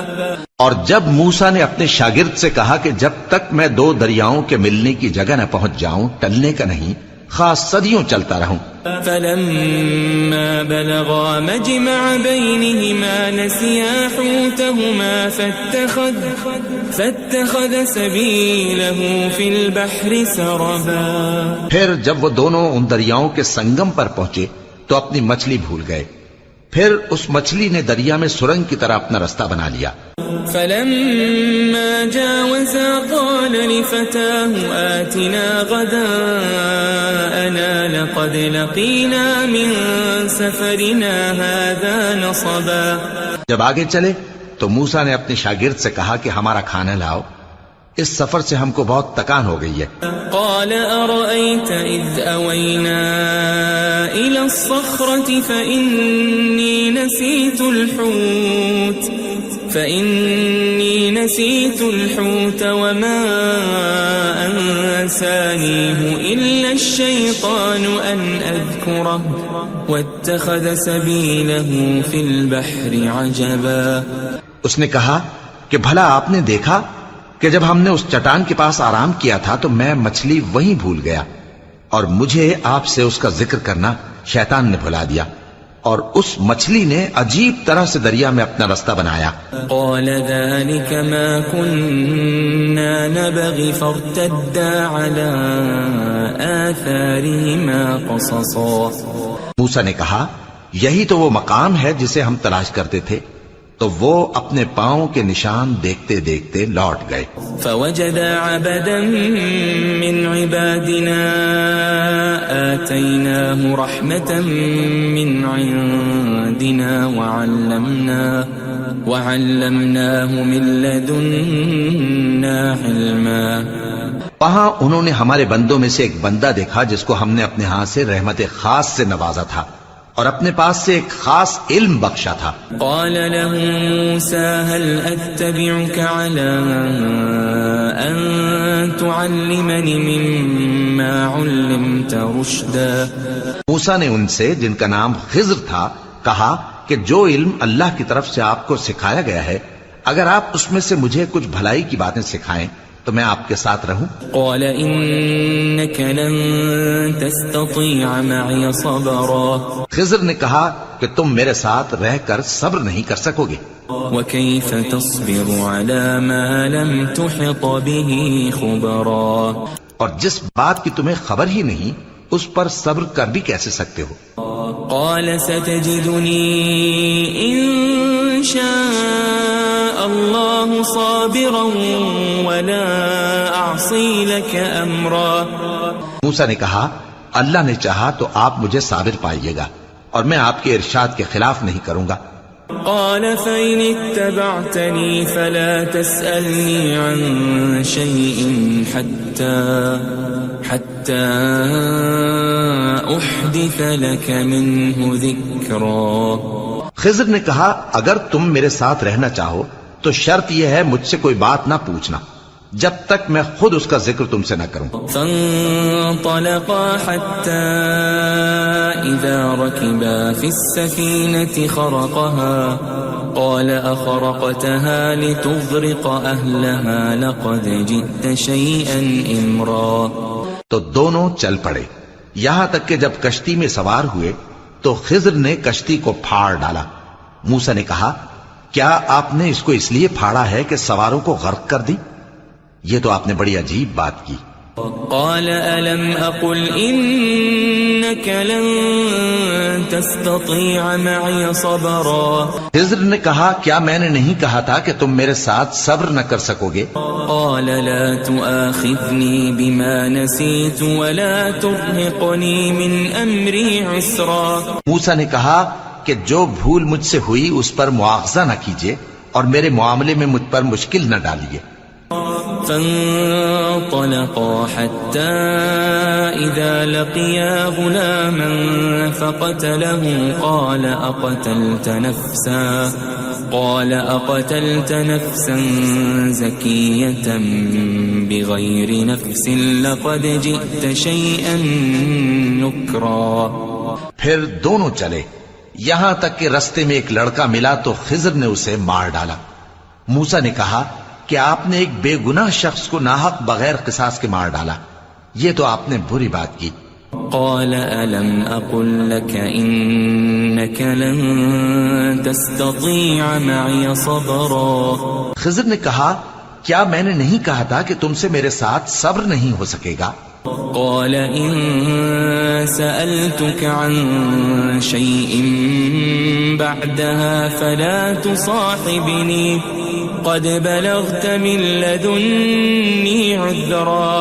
اور جب موسیٰ نے اپنے شاگرد سے کہا کہ جب تک میں دو دریاؤں کے ملنے کی جگہ نہ پہنچ جاؤں ٹلنے کا نہیں خاص صدیوں چلتا رہوں. فَلَمَّا بَلَغَا مَجْمَعَ بَيْنِهِمَا نَسِيَا حُوتَهُمَا فَاتَّخَذَ سَبِيلَهُ فِي الْبَحْرِ سَرَبًا. پھر جب وہ دونوں ان دریاؤں کے سنگم پر پہنچے تو اپنی مچھلی بھول گئے. پھر اس مچھلی نے دریا میں سرنگ کی طرح اپنا رستہ بنا لیا. فَلَمَّا جَاوَزَا قَالَ لِفَتَاهُ آتِنَا غَدَاءَنَا لَقَدْ لَقِينَا مِن سَفَرِنَا هَذَا نَصَبًا. جب آگے چلے تو موسیٰ نے اپنے شاگرد سے کہا کہ ہمارا کھانا لاؤ اس سفر سے ہم کو بہت تکان ہو گئی ہے. قال أرأيت إذ أوينا إلى الصخرة فإني نسيت الحوت وما أنسانيه إلا الشيطان أن أذكره واتخذ سبيله في البحر عجبا. اس نے کہا کہ بھلا آپ نے دیکھا کہ جب ہم نے اس چٹان کے پاس آرام کیا تھا تو میں مچھلی وہیں بھول گیا اور مجھے آپ سے اس کا ذکر کرنا شیطان نے بھلا دیا. اور اس مچھلی نے عجیب طرح سے دریا میں اپنا رستہ بنایا. قال ذلك ما كنا نبغي فارتدا على آثارهما قصصا. موسیٰ نے کہا یہی تو وہ مقام ہے جسے ہم تلاش کرتے تھے. تو وہ اپنے پاؤں کے نشان دیکھتے دیکھتے لوٹ گئے. فوجد عبدا من عبادنا آتيناه رحمة من عندنا وعلمناه من لدنا علما. وہاں انہوں نے ہمارے بندوں میں سے ایک بندہ دیکھا جس کو ہم نے اپنے ہاں سے رحمت خاص سے نوازا تھا اور اپنے پاس سے ایک خاص علم بخشا تھا. قال له موسى هل أتبعك على أن تعلمني مما علمت رشدا. موسیٰ نے ان سے جن کا نام خضر تھا کہا کہ جو علم اللہ کی طرف سے آپ کو سکھایا گیا ہے اگر آپ اس میں سے مجھے کچھ بھلائی کی باتیں سکھائیں تو میں آپ کے ساتھ رہوں. قال إنك لن تستطيع معي صبرا. خضر نے کہا کہ تم میرے ساتھ رہ کر صبر نہیں کر سکو گے. وكيف تصبر على ما لم تحط به خبرا. اور جس بات کی تمہیں خبر ہی نہیں اس پر صبر کر بھی کیسے سکتے ہو. قال ستجدني إن شاء الله صابرا ولا أعصي لك أمرا. موسیٰ نے کہا اللہ نے چاہا تو آپ مجھے صابر پائیے گا اور میں آپ کے ارشاد کے خلاف نہیں کروں گا. قال فإن اتبعتني فلا تسألني عن شيء حتى أحدث لك منه ذكرا. خضر نے کہا اگر تم میرے ساتھ رہنا چاہو تو شرط یہ ہے مجھ سے کوئی بات نہ پوچھنا جب تک میں خود اس کا ذکر تم سے نہ کروں. فانطلقا حتى إذا ركبا في السفينة خرقها قال أخرقتها لتغرق أهلها لقد جئت شيئا إمرا. تو دونوں چل پڑے یہاں تک کہ جب کشتی میں سوار ہوئے تو خضر نے کشتی کو پھاڑ ڈالا. موسیٰ نے کہا کیا آپ نے اس کو اس لیے پھاڑا ہے کہ سواروں کو غرق کر دی؟ یہ تو آپ نے بڑی عجیب بات کی. قال ألم أقل إنك لن تستطيع معي صبرا. خضر نے کہا کیا میں نے نہیں کہا تھا کہ تم میرے ساتھ صبر نہ کر سکو گے؟ قال لا تؤاخذني بما نسيت ولا ترهقني من أمري عسرا. موسیٰ نے کہا کہ جو بھول مجھ سے ہوئی اس پر مواخذہ نہ کیجیے اور میرے معاملے میں مجھ پر مشکل نہ ڈالیے. فانطلقا حتى إذا لقيا غلاما فقتله قال أقتلت نفسا زكية بغير نفس لقد جئت شيئا نكرا. پھر دونوں چلے یہاں تک کہ رستے میں ایک لڑکا ملا تو خضر نے اسے مار ڈالا. موسیٰ نے کہا کہ آپ نے ایک بے گناہ شخص کو ناحق بغیر قصاص کے مار ڈالا یہ تو آپ نے بری بات کی. قال ألم أقل لك إنك لن تستطيع معي صبرا. خضر نے کہا کیا میں نے نہیں کہا تھا کہ تم سے میرے ساتھ صبر نہیں ہو سکے گا؟ قال إن سألتك عن شيء بعدها فلا تصاحبني قد بلغت من لدني عذرا.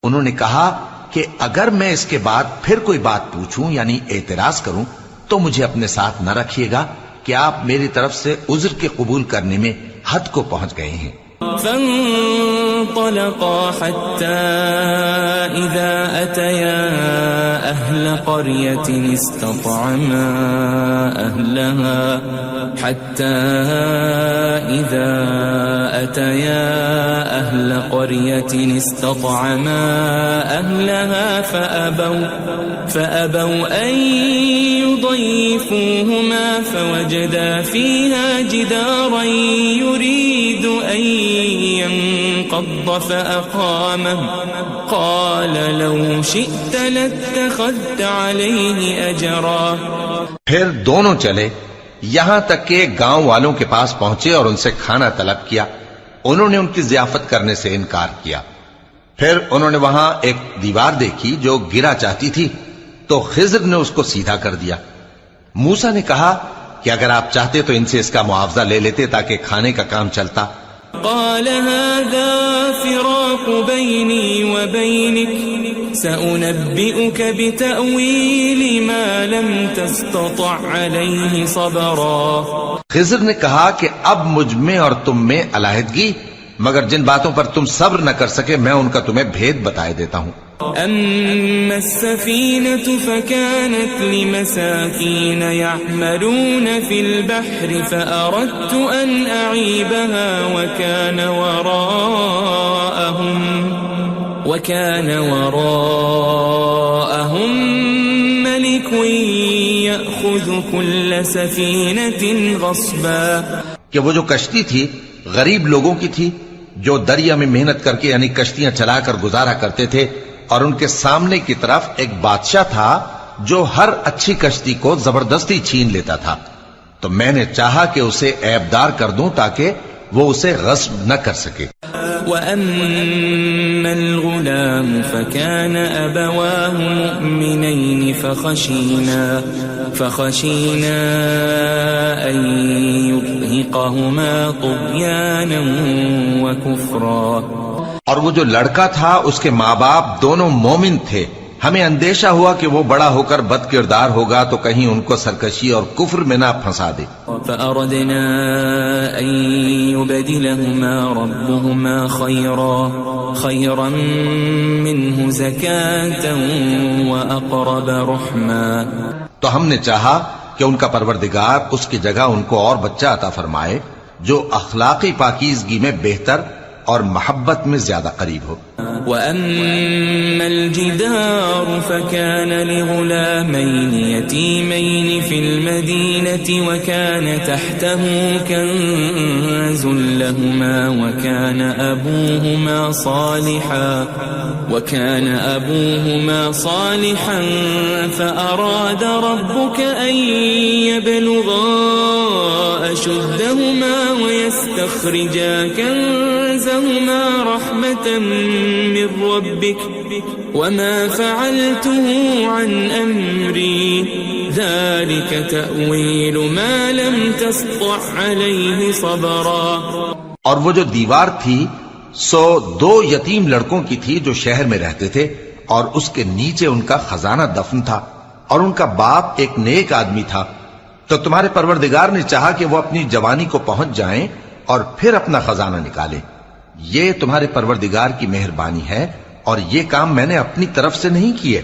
انہوں نے کہا کہ اگر میں اس کے بعد پھر کوئی بات پوچھوں یعنی اعتراض کروں تو مجھے اپنے ساتھ نہ رکھیے گا کہ آپ میری طرف سے عذر کے قبول کرنے میں حد کو پہنچ گئے ہیں. فانطلقا حتى إذا أتيا أهل قرية استطعما أهلها فأبوا أن يضيفوهما فوجدا فيها جدارا يريد أن ينقض فأقامه قال لو شئت لاتخذت عليه أجرا. پھر دونوں چلے یہاں تک کہ گاؤں والوں کے پاس پہنچے اور ان سے کھانا طلب کیا. انہوں نے ان کی ضیافت کرنے سے انکار کیا. پھر انہوں نے وہاں ایک دیوار دیکھی جو گرا چاہتی تھی تو خضر نے اس کو سیدھا کر دیا. موسیٰ نے کہا کہ اگر آپ چاہتے تو ان سے اس کا معاوضہ لے لیتے تاکہ کھانے کا کام چلتا. قال هذا فراق بيني وبينك سأنبئك بتأويل ما لم تستطع عليه صبرا. خضر نے کہا کہ اب مجھ میں اور تم میں علیحدگی، مگر جن باتوں پر تم صبر نہ کر سکے میں ان کا تمہیں بھید بتائے دیتا ہوں. أما السفينة فكانت لمساكين يعملون في البحر فأردت أن أعيبها وكان وراءهم ملك يأخذ كل سفينة غصبا. کہ وہ جو کشتی تھی غریب لوگوں کی تھی جو دریا میں محنت کر کے یعنی کشتیاں چلا کر گزارا کرتے تھے، اور ان کے سامنے کی طرف ایک بادشاہ تھا جو ہر اچھی کشتی کو زبردستی چھین لیتا تھا. تو میں نے چاہا کہ اسے عیبدار کر دوں تاکہ وہ اسے غصب نہ کر سکے. وَأَمَّا الْغُلَامُ فَكَانَ أَبَوَاهُ مُؤْمِنَيْنِ فَخَشِينَا أَن يُرْهِقَهُمَا طُغْيَانًا وَكُفْرًا. اور وہ جو لڑکا تھا اس کے ماں باپ دونوں مومن تھے، ہمیں اندیشہ ہوا کہ وہ بڑا ہو کر بد کردار ہوگا تو کہیں ان کو سرکشی اور کفر میں نہ پھنسا دے. فأردنا أن يبدلهما ربهما خيرا منه زكاة وأقرب رحما. تو ہم نے چاہا کہ ان کا پروردگار اس کی جگہ ان کو اور بچہ عطا فرمائے جو اخلاقی پاکیزگی میں بہتر اور محبت میں زیادہ قریب ہو. وَأَمَّا الْجِدَارُ فَكَانَ لِغُلَامَيْنِ يَتِيمَيْنِ فِي الْمَدِينَةِ وَكَانَ تَحْتَهُ كَنْزٌ لَهُمَا وَكَانَ أَبُوهُمَا صَالِحًا فَأَرَادَ رَبُّكَ أَنْ يَبْلُغَا أَشُدَّهُمَا وَيَسْتَخْرِجَا كَنْزَهُمَا رَحْمَةً من ربك وما فعلته عن أمري ذلك تأويل ما لم تسطع عليه صبرا. اور وہ جو دیوار تھی سو دو یتیم لڑکوں کی تھی جو شہر میں رہتے تھے اور اس کے نیچے ان کا خزانہ دفن تھا اور ان کا باپ ایک نیک آدمی تھا. تو تمہارے پروردگار نے چاہا کہ وہ اپنی جوانی کو پہنچ جائیں اور پھر اپنا خزانہ نکالے. یہ تمہارے پروردگار کی مہربانی ہے اور یہ کام میں نے اپنی طرف سے نہیں کیے.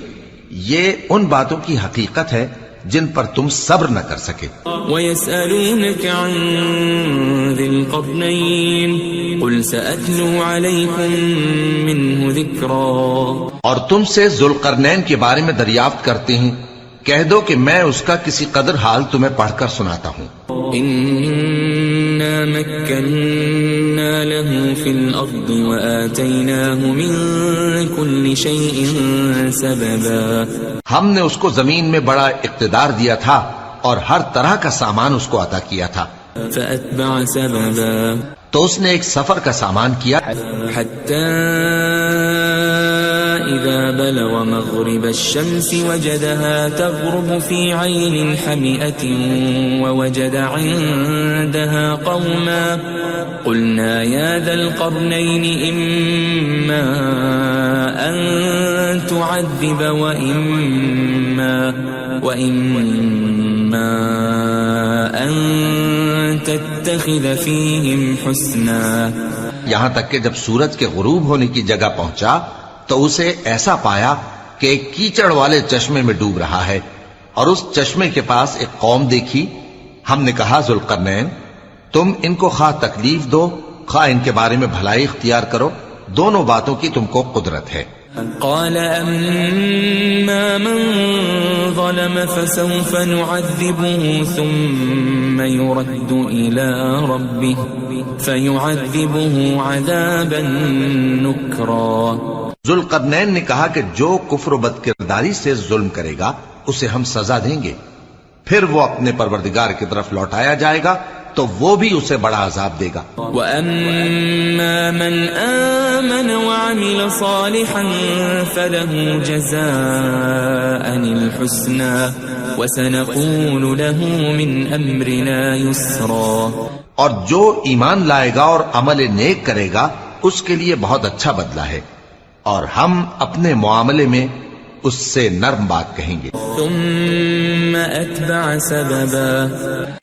یہ ان باتوں کی حقیقت ہے جن پر تم صبر نہ کر سکے. وَيَسْأَلُونَكَ عَنْ ذِي الْقَرْنَيْنِ قُلْ سَأَتْلُو عَلَيْكُمْ مِنْهُ ذِكْرًا. اور تم سے ذوالقرنین کے بارے میں دریافت کرتے ہیں، کہہ دو کہ میں اس کا کسی قدر حال تمہیں پڑھ کر سناتا ہوں. إِنَّا مَكَّنَّا لَهُ فِي الْأَرْضِ وَآتَيْنَاهُ مِنْ كُلِّ شَيْءٍ سَبَبًا. ہم نے اس کو زمین میں بڑا اقتدار دیا تھا اور ہر طرح کا سامان اس کو عطا کیا تھا. فَأَتْبَعَ سَبَبًا. تو اس نے ایک سفر کا سامان کیا حَتَّى إِذَا بَلَغَ مَغْرِبَ الشَّمْسِ وَجَدَهَا تَغْرُبُ فِي عَيْنٍ حَمِئَةٍ وَوَجَدَ عِندَهَا قَوْمًا قُلْنَا يَا ذَا الْقَرْنَيْنِ إِمَّا أَن تُعَذِّبَ وَإِمَّا أَن تَتَّخِذَ فِيهِمْ حُسْنًا. یہاں تک کہ جب سورج کے غروب ہونے کی جگہ پہنچا تو اسے ایسا پایا کہ ایک کیچڑ والے چشمے میں ڈوب رہا ہے اور اس چشمے کے پاس ایک قوم دیکھی. ہم نے کہا ذوالقرنین تم ان کو خواہ تکلیف دو خواہ ان کے بارے میں بھلائی اختیار کرو، دونوں باتوں کی تم کو قدرت ہے. قال أما من ظلم فسوف نعذبه ثم يرد إلى ربه فيعذبه عذابا نكرا. ذوالقرنین نے کہا کہ جو کفر و بد کرداری سے ظلم کرے گا اسے ہم سزا دیں گے پھر وہ اپنے پروردگار کی طرف لوٹایا جائے گا تو وہ بھی اسے بڑا عذاب دے گا۔ وَأَمَّا مَنْ آمَنَ وَعَمِلَ صَالِحًا فَلَهُ جَزَاءً الْحُسْنَى وَسَنَقُولُ لَهُ مِنْ أَمْرِنَا يُسْرًا۔ اور جو ایمان لائے گا اور عمل نیک کرے گا اس کے لیے بہت اچھا بدلہ ہے، اور ہم اپنے معاملے میں اس سے نرم بات کہیں گے۔ ثم اتبع سببا،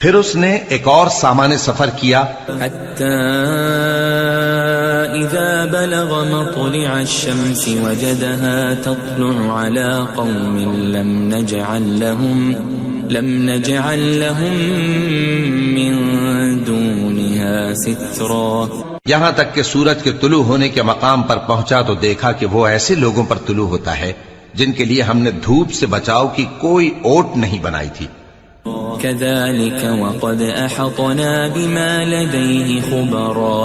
پھر اس نے ایک اور سامان سفر کیا، حتى اذا بلغ مطلع الشمس وجدها تطلع على قوم لم نجعل لهم من دونها سترا۔ یہاں تک کہ سورج کے طلوع ہونے کے مقام پر پہنچا تو دیکھا کہ وہ ایسے لوگوں پر طلوع ہوتا ہے جن کے لیے ہم نے دھوپ سے بچاؤ کی کوئی اوٹ نہیں بنائی تھی۔ كذلك وقد احطنا بما لديه خبرا،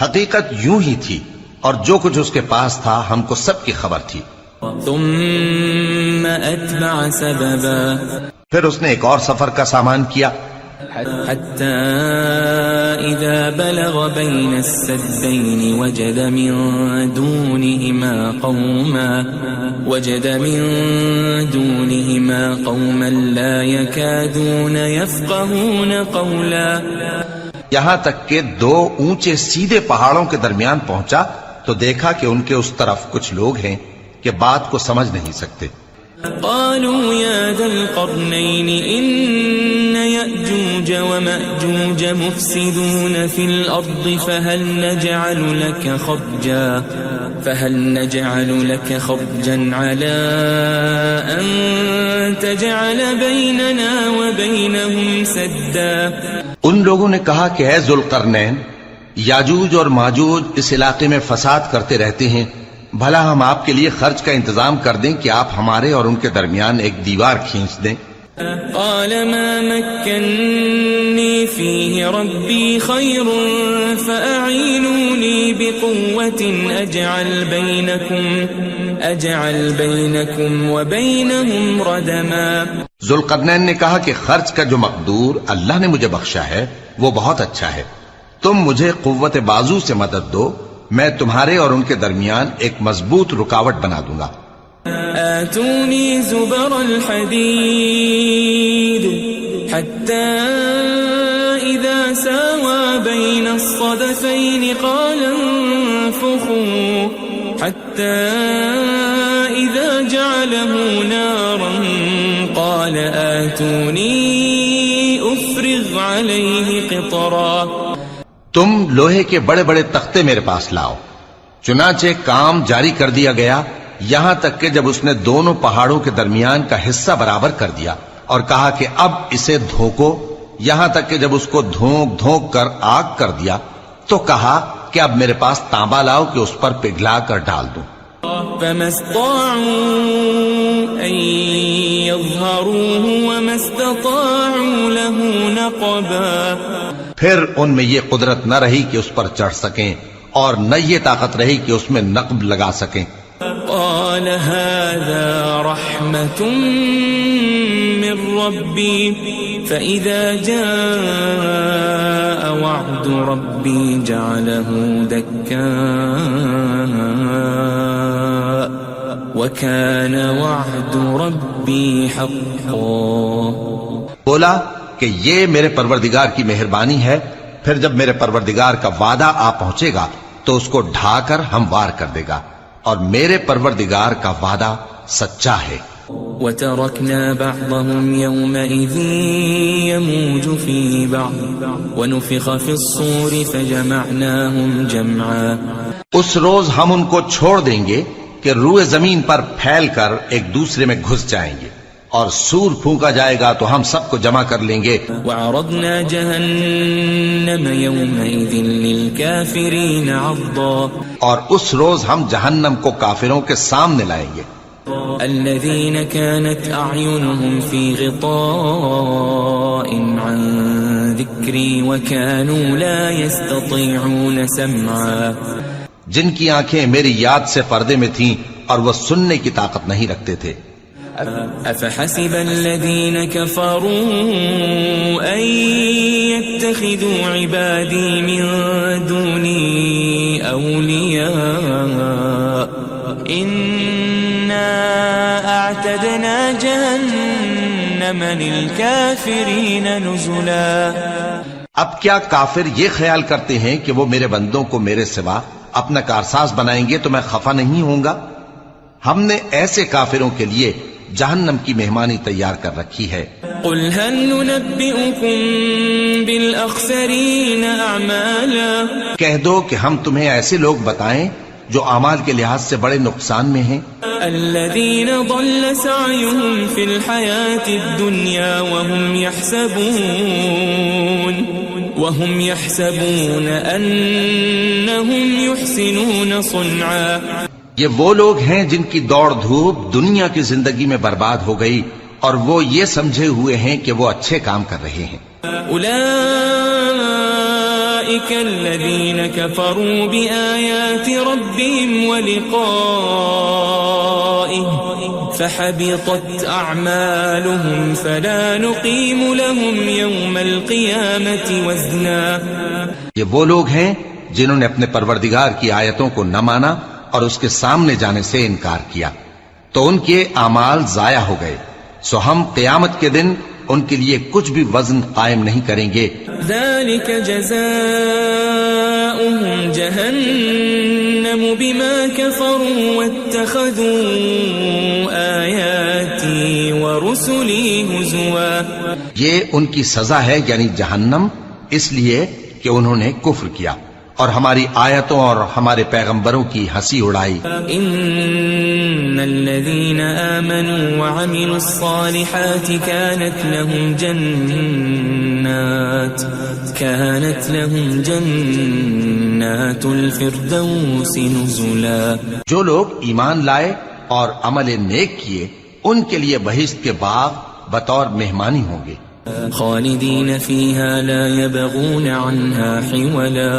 حقیقت یوں ہی تھی اور جو کچھ اس کے پاس تھا ہم کو سب کی خبر تھی۔ ثم اتبع سببا، پھر اس نے ایک اور سفر کا سامان کیا، حتى إذا بلغ بين السدين وجد من دونهما قوما لا يكادون يفقهون قولا۔ یہاں تک کہ دو اونچے سیدھے پہاڑوں کے درمیان پہنچا تو دیکھا کہ ان کے اس طرف کچھ لوگ ہیں کہ بات کو سمجھ نہیں سکتے۔ قالوا يا ذا القرنين إن يأجوج ومأجوج مفسدون في الأرض فهل نجعل لك خرجا على أن تجعل بيننا وبينهم سدا۔ ان لوگوں نے کہا کہ اے ذوالقرنین، یاجوج اور ماجوج اس علاقے میں فساد کرتے رہتے ہیں، بھلا ہم آپ کے لیے خرچ کا انتظام کر دیں کہ آپ ہمارے اور ان کے درمیان ایک دیوار کھینچ دیں۔ قال ما مكنني فيه ربي خير فأعينوني بقوة أجعل بينكم وبينهم ردما۔ ذوالقرنین نے کہا کہ خرچ کا جو مقدور اللہ نے مجھے بخشا ہے وہ بہت اچھا ہے، تم مجھے قوت بازو سے مدد دو، میں تمہارے اور ان کے درمیان ایک مضبوط رکاوٹ بنا دوں گا۔ آتوني زبر الحديد حتى إذا ساوى بين الصدفين قال انفخوا حتى إذا جعله نارا قال آتوني أفرغ عليه قطرا۔ تم لوہے کے بڑے بڑے تختے میرے پاس لاؤ۔ چنانچہ کام جاری کر دیا گیا، یہاں تک کہ جب اس نے دونوں پہاڑوں کے درمیان کا حصہ برابر کر دیا اور کہا کہ اب اسے دھوکو، یہاں تک کہ جب اس کو دھونک دھونک کر آگ کر دیا تو کہا کہ اب میرے پاس تانبا لاؤ کہ اس پر پگھلا کر ڈال دوں۔ فما استطاعوا أن يظهروه وما استطاعوا له نقبا، پھر ان میں یہ قدرت نہ رہی کہ اس پر چڑھ سکیں اور نہ یہ طاقت رہی کہ اس میں نقب لگا سکیں۔ قال هذا رحمة من ربي فإذا جاء وعد ربي جعله دكاء وكان وعد ربي حقا۔ بولا کہ یہ میرے پروردگار کی مہربانی ہے، پھر جب میرے پروردگار کا وعدہ آ پہنچے گا تو اس کو ڈھا کر ہموار کر دے گا، اور میرے پروردگار کا وعدہ سچا ہے۔ وَتَرَكْنَا بَعْضَهُمْ يَوْمَئِذٍ يَمُوجُ فِي بَعْضٍ وَنُفِخَ فِي الصُّورِ فَجَمَعْنَاهُمْ جَمْعًا۔ اس روز ہم ان کو چھوڑ دیں گے کہ روئے زمین پر پھیل کر ایک دوسرے میں گھس جائیں گے، اور سور پھونکا جائے گا تو ہم سب کو جمع کر لیں گے۔ وَعَرَضْنَا جَهَنَّمَ يَوْمَئِذٍ لِلْكَافِرِينَ عَرْضًا۔ اور اس روز ہم جہنم کو کافروں کے سامنے لائیں گے۔ الَّذِينَ كَانَتْ أَعْيُنُهُمْ فِي غِطَاءٍ عَنْ ذِكْرِي وَكَانُوا لَا يَسْتَطِيعُونَ سَمْعًا۔ جن کی آنکھیں میری یاد سے پردے میں تھیں اور وہ سننے کی طاقت نہیں رکھتے تھے۔ أفحسب الذين كفروا أن يتخذوا عبادي من دوني أولياء إنا أعتدنا جهنم للكافرين نزلا. اب کیا کافر یہ خیال کرتے ہیں کہ وہ میرے بندوں کو میرے سوا اپنا کارساز بنائیں گے تو میں خفا نہیں ہوں گا؟ ہم نے ایسے کافروں کے لیے جہنم کی مہمانی تیار کر رکھی ہے. قل هل ننبئكم بالأخسرين أعمالا. کہہ دو کہ ہم تمہیں ایسے لوگ بتائیں جو اعمال کے لحاظ سے بڑے نقصان میں ہیں. الذين ضل سعيهم في الحياة الدنيا وهم يحسبون أنهم يحسنون صنعا. یہ وہ لوگ ہیں جن کی دوڑ دھوپ دنیا کی زندگی میں برباد ہو گئی اور وہ یہ سمجھے ہوئے ہیں کہ وہ اچھے کام کر رہے ہیں. أولئك الذين كفروا بآيات ربهم ولقائه فحبطت أعمالهم فلا نقيم لهم يوم القيامة وزنا. یہ وہ لوگ ہیں جنہوں نے اپنے پروردگار کی آیتوں کو نہ مانا اور اس کے سامنے جانے سے انکار کیا تو ان کے اعمال ضائع ہو گئے، سو ہم قیامت کے دن ان کے لیے کچھ بھی وزن قائم نہیں کریں گے. ذلك جزاؤهم جهنم بما كفروا واتخذوا آياتي ورسلي هزوا. یہ ان کی سزا ہے یعنی جہنم، اس لیے کہ انہوں نے کفر کیا اور ہماری آیتوں اور ہمارے پیغمبروں کی ہنسی اڑائی. ان الذين آمنوا وعملوا الصالحات كانت لهم جنات الفردوس نزلا. جو لوگ ایمان لائے اور عمل نیک کیے ان کے لیے بہشت کے باغ بطور مہمانی ہوں گے. خالدین فیہا لا یبغون عنہا حولا.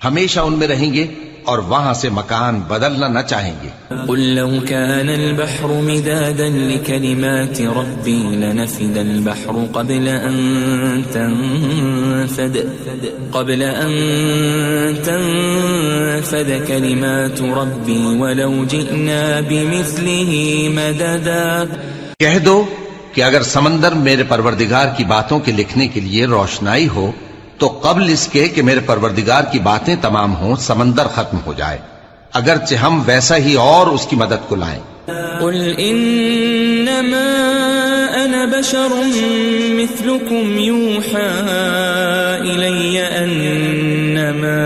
ہمیشہ ان میں رہیں گے اور وہاں سے مکان بدلنا نہ چاہیں گے. قل لو كان البحر مدادا لكلمات ربي لنفد البحر قبل أن تنفد كلمات ربي ولو جئنا بمثله مددا. کہہ دو کہ اگر سمندر میرے پروردگار کی باتوں کے لکھنے کے لیے روشنائی ہو تو قبل اس کے کہ میرے پروردگار کی باتیں تمام ہوں سمندر ختم ہو جائے، اگرچہ ہم ویسا ہی اور اس کی مدد کو لائیں. قل انما انا بشر مثلكم يوحى الي انما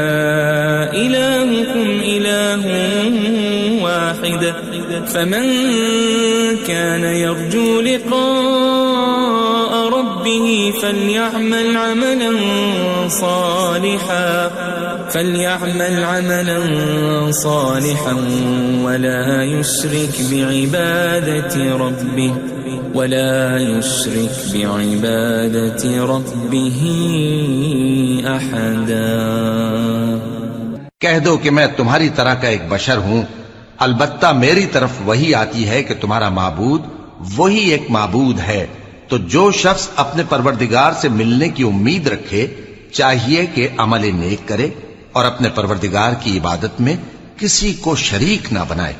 الهكم اله واحد فمن كان يرجو لقاء ربه فليعمل عملا صالحا ولا يشرك بعبادة ربه أحدا. کہہ دو کہ میں تمہاری طرح کا ایک بشر ہوں، البتہ میری طرف وہی آتی ہے کہ تمہارا معبود وہی ایک معبود ہے. تو جو شخص اپنے پروردگار سے ملنے کی امید رکھے چاہیے کہ عمل نیک کرے اور اپنے پروردگار کی عبادت میں کسی کو شریک نہ بنائے.